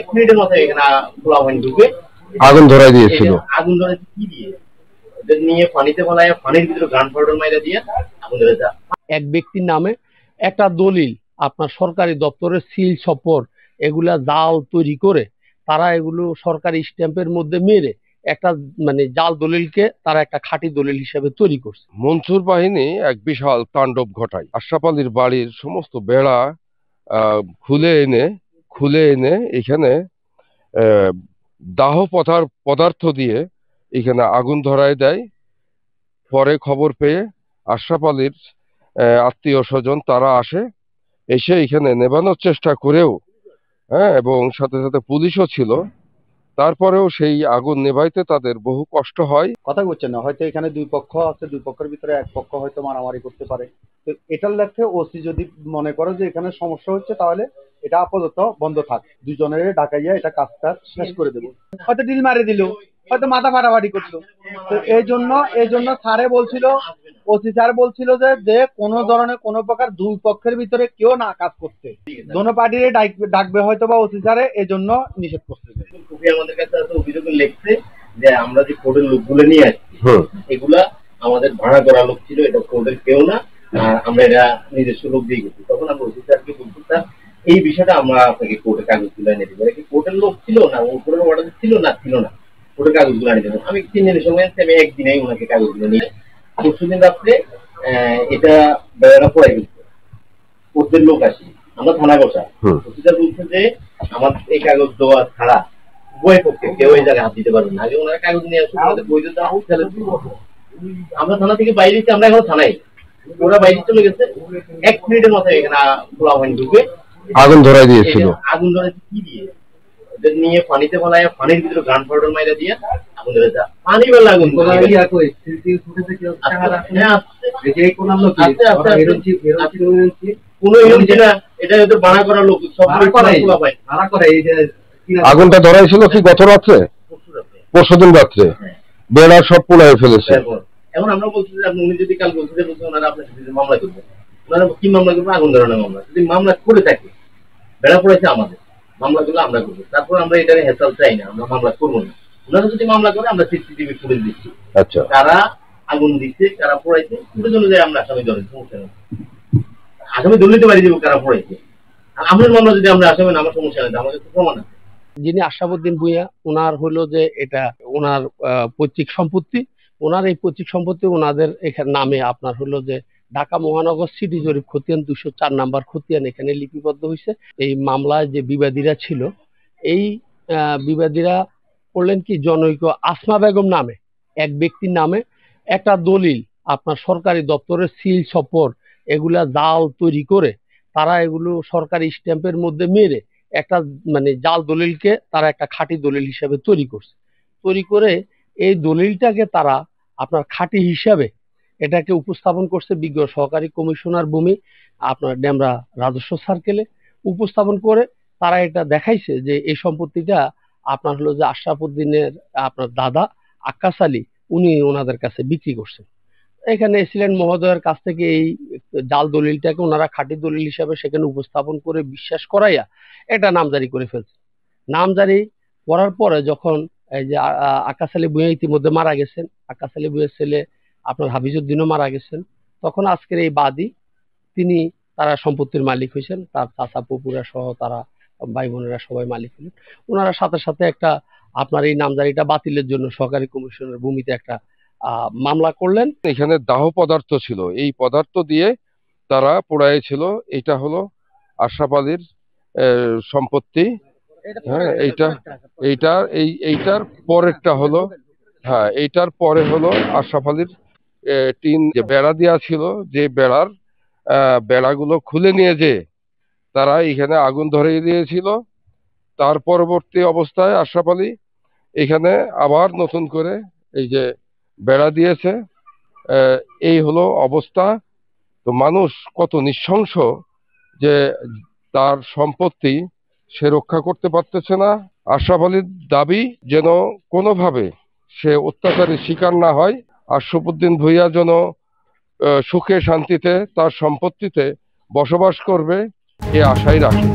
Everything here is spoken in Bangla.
মিনিটের মাথায় এখানে পোলাপান ঢুকে আগুন ধরাই দিয়েছিল। আগুন ধরে কি দিয়ে ওদের নিয়ে পানিতে ফেলায়, পানির ভিতরে গান পাউডার মাইরা দিয়ে আগুন ধরে যা। এক ব্যক্তির নামে একটা দলিল আপনার সরকারি দপ্তরের সিল সপর এগুলা জাল তৈরি করে তারা এগুলো সরকারি স্ট্যাম্পের মধ্যে মেরে একটা মানে জাল দলিলকে তারা একটা খাঁটি দলিল হিসেবে তৈরি করছে। মনসুর বাহিনী এক বিশাল তাণ্ডব ঘটায়। আশরাফ আলীর বাড়ির সমস্ত বেড়া খুলে এনে এখানে দাহ পদার্থ দিয়ে এখানে আগুন ধরায় দেয়। পরে খবর পেয়ে আশরাফ আলীর আত্মীয় স্বজন তারা এসে এখানে নেভানোর চেষ্টা করেও, এবং সাথে সাথে পুলিশও ছিল, তারপরেও সেই আগুন নেভাইতে তাদের বহু কষ্ট হয়। কথা বলছেন না, হয়তো এখানে দুই পক্ষ আছে, দুই পক্ষের ভিতরে এক পক্ষ হয়তো মারামারি করতে পারে। তো এটার লক্ষ্যে ওসি যদি মনে করে যে এখানে সমস্যা হচ্ছে, তাহলে এটা আপাতত বন্ধ থাক, দুজনের ডাকাইয়া এটা কাজটা শেষ করে দেবো। হয়তো ডিল মারি দিল, হয়তো মাথা ফাটাফাটি করলো। তো এই জন্য স্যারে বলছিল, ওসি স্যার বলছিল যে কোনো ধরনের কোনো প্রকার দুই পক্ষের ভিতরে কেউ না কাজ করতে, দোনো পার্টিরে ডাকবে হয়তো বা ওসি স্যারে এই জন্য নিষেধ করতে। আমাদের কাছে অভিযোগ লিখছে যে আমরা যে কোর্টের লোকগুলো নিয়ে আসছি এগুলা আমাদের ভাড়া করা লোক ছিল, এটা কোর্টের কেউ না, আর আমরা এটা নিজস্ব লোক দিয়ে গেছি। তখন আমরা ওসি স্যারকে বলছি, স্যার এই বিষয়টা আমরা আপনাকে কোর্টের কাগজগুলো এনে দিব। কি কোর্টের লোক ছিল না, উপরের অর্ডার ছিল না কোর্টের কাগজগুলো এনে দেবেন। আমি 3 দিনের সময় আমি একদিনেই ওনাকে কাগজগুলো নিয়ে, পরশুদিন রাত্রে এটা বেড়াটা পড়াই গেছে, কোর্টের লোক আসি, আমরা থানা বসা। ওসি স্যার বলছে যে আমার এই কাগজ দেওয়া ছাড়া বই পক্ষে কেউ এই জায়গায় হাত দিতে পারবে না। আগে ওনারা কাগজ নিয়ে আসুন, আমাদের বই দিতে হোক, তাহলে আমরা থানা থেকে বাইরে এসেছি, আমরা এখন থানায়, ওরা বাইরে চলে গেছে। 1 মিনিটের মাথায় এখানে পোলাপান ঢুকে আগুন ধরাই দিয়েছিল। আগুন ধরে কি দিয়ে ওদের নিয়ে পানিতে ফেলায়, পানির ভিতরে গান পাউডার মাইরা দিয়ে আগুন ধরে যা। পানি বেলা আগুন কোনো এজেন্সি না, এটা হয়তো ভাড়া করা লোক, সব ভাড়া করে। আগুনটা ধরাইছিল কি গত রাত্রে? পরশুদিন রাত্রে বেড়া সব পোড়ায় ফেলেছে। এখন আমরা বলছি যে উনি যদি কাল বলতে বলছেন ওনারা আপনার সাথে মামলা করবেন, ওনারা কি মামলা করবে? আগুন ধরানোর মামলা। যদি মামলা করে থাকে, বেড়া পড়েছে আমাদের, মামলাগুলো আমরা করবো। তারপর আমরা এটা হেসাল চাই না, আমরা মামলা করবো না। ওনারা যদি মামলা করে, আমরা সিসিটিভি ফুটেজ দিচ্ছি, আচ্ছা কারা আগুন দিচ্ছে, কারা পড়াইছে, ওটার জন্য যে আমরা আসামি ধরেন, সমস্যা নেই, আসামি ধরতে পারি দেবো কারা পড়াইছে। আর আমাদের মামলা যদি আমরা আসামি না, আমার সমস্যা নেই, আমাদের তো প্রমাণ আছে। যিনি আশরাফুদ্দিন ভূঁইয়া, ওনার হলো যে এটা ওনার পৈতৃক সম্পত্তি। ওনার এই পৈতৃক সম্পত্তি ওনাদের এখানে নামে আপনার হলো যে ঢাকা মহানগর সিটি জরিপ খতিয়ান 204 নাম্বার খতিয়ান এখানে লিপিবদ্ধ হয়েছে। এই মামলায় যে বিবাদীরা ছিল, এই বিবাদীরা করলেন কি, জনৈক আসমা বেগম নামে এক ব্যক্তির নামে একটা দলিল আপনার সরকারি দপ্তরের সিল সপর এগুলা জাল তৈরি করে তারা এগুলো সরকারি স্ট্যাম্পের মধ্যে মেরে একটা মানে জাল দলিলকে তারা একটা খাঁটি দলিল হিসাবে তৈরি করছে। তৈরি করে এই দলিলটাকে তারা আপনার খাঁটি হিসাবে এটাকে উপস্থাপন করছে বিজ্ঞ সহকারী কমিশনার ভূমি আপনার ডেমরা রাজস্ব সার্কেলে উপস্থাপন করে তারা এটা দেখাইছে যে এই সম্পত্তিটা আপনার হলো যে আশরাফুদ্দিনের আপনার দাদা আক্কাস আলী উনি ওনাদের কাছে বিক্রি করছেন। এখানে এসিলেন্ট মহোদয়ের কাছ থেকে এই জাল দলিলটাকে ওনারা খাঁটি দলিল হিসাবে সেখানে উপস্থাপন করে বিশ্বাস করাইয়া এটা নামজারি করে ফেলছে। নামজারি করার পরে যখন এই যে আক্কাস আলী ভূঁইয়া ইতিমধ্যে মারা গেছেন, আক্কাস আলী ভূঁইয়ার ছেলে আপনার হাফিজউদ্দিনও মারা গেছেন, তখন আজকের এই বাদী তিনি তারা সম্পত্তির মালিক হয়েছেন, তার চাচা পুপুরা সহ তারা ভাই বোনেরা সবাই মালিক হলেন। ওনারা সাথে সাথে একটা আপনার এই নামজারিটা বাতিলের জন্য সহকারী কমিশনের ভূমিতে একটা মামলা করলেন। এখানে দাহ পদার্থ ছিল, এই পদার্থ দিয়ে তারা পোড়াইছিল। এটা হলো আশরাফ আলীর সম্পত্তি। হ্যাঁ, এইটার পরেরটা হলো, হ্যাঁ এইটার পরে হলো আশরাফ আলীর টিন যে বেড়া দেওয়া ছিল, যে বেড়াগুলো খুলে নিয়ে যে তারা এখানে আগুন ধরিয়ে দিয়েছিল। তার পরবর্তী অবস্থায় আশরাফ আলী এখানে আবার নতুন করে এই যে বেড়া দিয়েছে। এই হলো অবস্থা। তো মানুষ কত নৃশংস যে তার সম্পত্তি সে রক্ষা করতে পারতেছে না। আশরাফ আলীর দাবি যেন কোনোভাবে সে অত্যাচারের শিকার না হয়, আশরাফুদ্দিন ভূঁইয়া যেন সুখে শান্তিতে তার সম্পত্তিতে বসবাস করবে, এ আশাই রাখে।